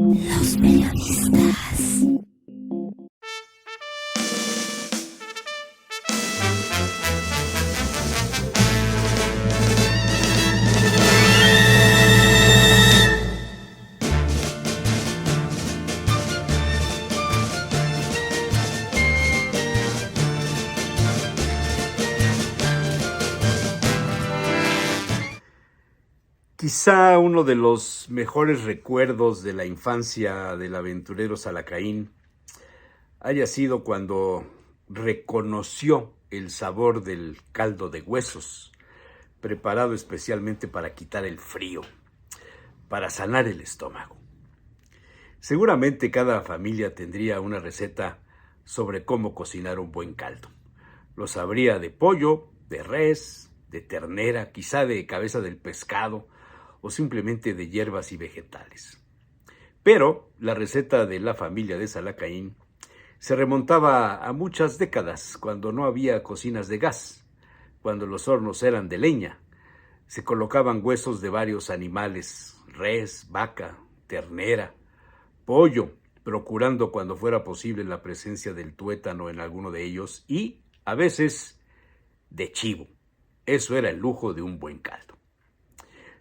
Los periodistas. Quizá uno de los mejores recuerdos de la infancia del aventurero Salacaín haya sido cuando reconoció el sabor del caldo de huesos, preparado especialmente para quitar el frío, para sanar el estómago. Seguramente cada familia tendría una receta sobre cómo cocinar un buen caldo. Lo sabría de pollo, de res, de ternera, quizá de cabeza del pescado, o simplemente de hierbas y vegetales. Pero la receta de la familia de Salacaín se remontaba a muchas décadas, cuando no había cocinas de gas, cuando los hornos eran de leña. Se colocaban huesos de varios animales, res, vaca, ternera, pollo, procurando cuando fuera posible la presencia del tuétano en alguno de ellos y, a veces, de chivo. Eso era el lujo de un buen caldo.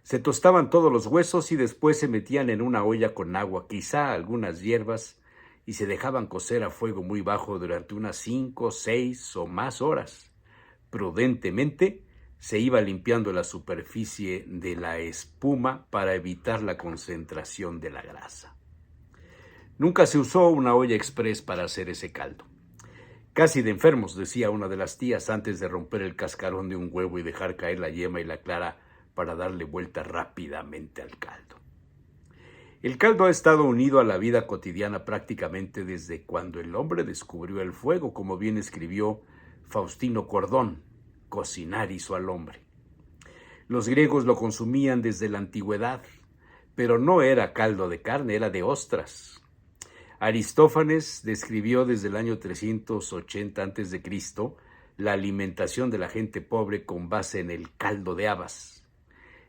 Se tostaban todos los huesos y después se metían en una olla con agua, quizá algunas hierbas, y se dejaban cocer a fuego muy bajo durante unas 5, 6 o más horas. Prudentemente se iba limpiando la superficie de la espuma para evitar la concentración de la grasa. Nunca se usó una olla express para hacer ese caldo. Casi de enfermos, decía una de las tías antes de romper el cascarón de un huevo y dejar caer la yema y la clara para darle vuelta rápidamente al caldo. El caldo ha estado unido a la vida cotidiana prácticamente desde cuando el hombre descubrió el fuego, como bien escribió Faustino Cordón, Cocinar hizo al hombre. Los griegos lo consumían desde la antigüedad, pero no era caldo de carne, era de ostras. Aristófanes describió desde el año 380 a.C. la alimentación de la gente pobre con base en el caldo de habas.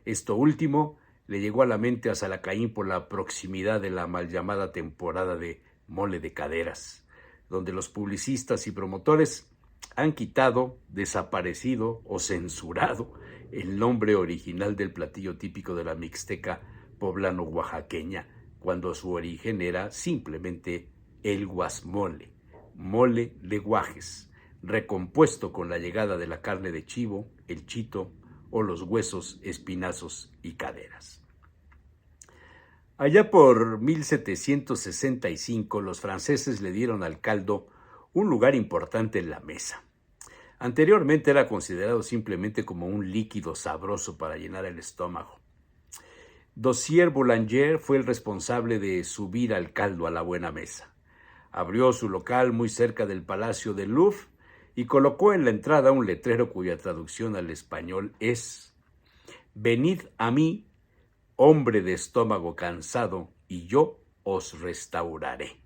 Esto último le llegó a la mente a Salacaín por la proximidad de la mal llamada temporada de mole de caderas, donde los publicistas y promotores han quitado, desaparecido o censurado el nombre original del platillo típico de la mixteca poblano-oaxaqueña, cuando su origen era simplemente el guasmole, mole de guajes, recompuesto con la llegada de la carne de chivo, el chito o los huesos, espinazos y caderas. Allá por 1765, los franceses le dieron al caldo un lugar importante en la mesa. Anteriormente era considerado simplemente como un líquido sabroso para llenar el estómago. Dossier Boulanger fue el responsable de subir al caldo a la buena mesa. Abrió su local muy cerca del Palacio del Louvre y colocó en la entrada un letrero cuya traducción al español es: «Venid a mí, hombre de estómago cansado, y yo os restauraré».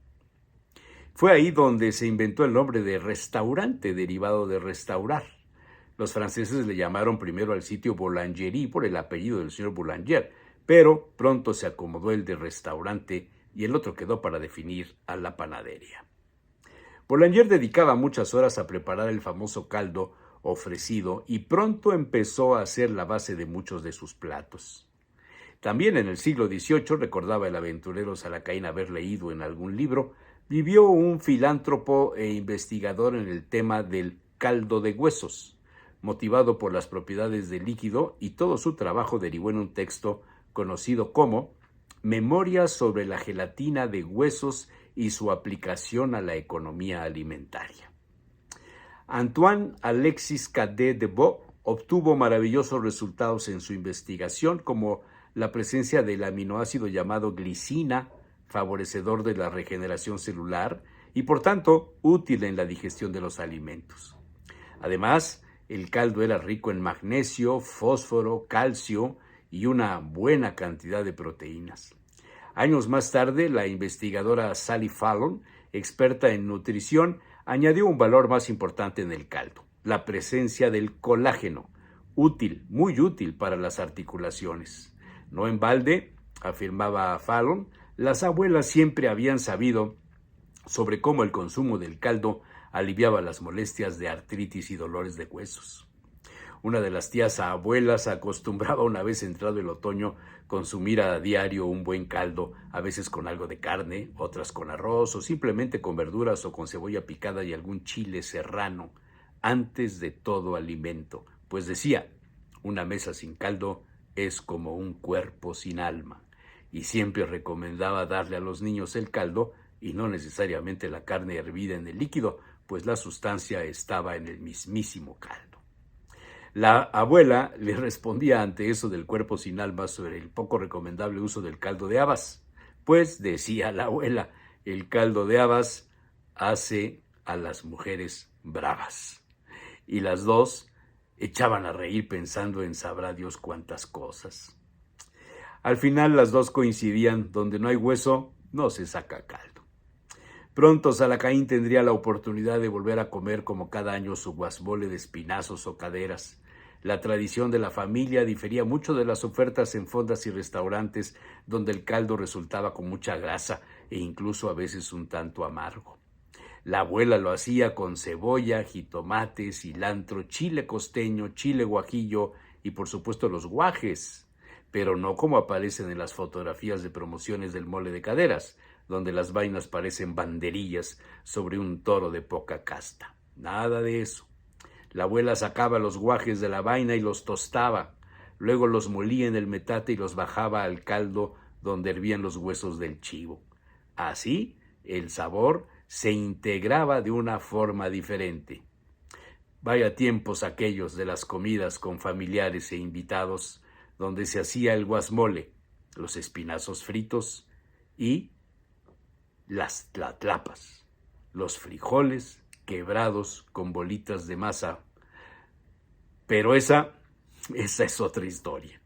Fue ahí donde se inventó el nombre de restaurante, derivado de restaurar. Los franceses le llamaron primero al sitio Boulangerie por el apellido del señor Boulanger, pero pronto se acomodó el de restaurante y el otro quedó para definir a la panadería. Boulanger dedicaba muchas horas a preparar el famoso caldo ofrecido y pronto empezó a ser la base de muchos de sus platos. También en el siglo XVIII, recordaba el aventurero Salacaín haber leído en algún libro, vivió un filántropo e investigador en el tema del caldo de huesos, motivado por las propiedades del líquido, y todo su trabajo derivó en un texto conocido como Memorias sobre la gelatina de huesos y su aplicación a la economía alimentaria. Antoine Alexis Cadet de Vaux obtuvo maravillosos resultados en su investigación, como la presencia del aminoácido llamado glicina, favorecedor de la regeneración celular y por tanto útil en la digestión de los alimentos. Además, el caldo era rico en magnesio, fósforo, calcio y una buena cantidad de proteínas. Años más tarde, la investigadora Sally Fallon, experta en nutrición, añadió un valor más importante en el caldo: la presencia del colágeno, útil, muy útil para las articulaciones. No en balde, afirmaba Fallon, Las abuelas siempre habían sabido sobre cómo el consumo del caldo aliviaba las molestias de artritis y dolores de huesos. Una de las tías abuelas acostumbraba, una vez entrado el otoño, consumir a diario un buen caldo, a veces con algo de carne, otras con arroz o simplemente con verduras o con cebolla picada y algún chile serrano, antes de todo alimento, pues decía, una mesa sin caldo es como un cuerpo sin alma, y siempre recomendaba darle a los niños el caldo y no necesariamente la carne hervida en el líquido, pues la sustancia estaba en el mismísimo caldo. La abuela le respondía ante eso del cuerpo sin alma sobre el poco recomendable uso del caldo de habas, pues decía la abuela, el caldo de habas hace a las mujeres bravas. Y las dos echaban a reír pensando en sabrá Dios cuántas cosas. Al final las dos coincidían, donde no hay hueso, no se saca caldo. Pronto Salacaín tendría la oportunidad de volver a comer como cada año su guasmole de espinazos o caderas. La tradición de la familia difería mucho de las ofertas en fondas y restaurantes donde el caldo resultaba con mucha grasa e incluso a veces un tanto amargo. La abuela lo hacía con cebolla, jitomate, cilantro, chile costeño, chile guajillo y por supuesto los guajes, pero no como aparecen en las fotografías de promociones del mole de caderas, donde las vainas parecen banderillas sobre un toro de poca casta. Nada de eso. La abuela sacaba los guajes de la vaina y los tostaba, luego los molía en el metate y los bajaba al caldo donde hervían los huesos del chivo. Así, el sabor se integraba de una forma diferente. Vaya tiempos aquellos de las comidas con familiares e invitados, donde se hacía el guasmole, los espinazos fritos y las tlatlapas, los frijoles quebrados con bolitas de masa. Pero esa es otra historia.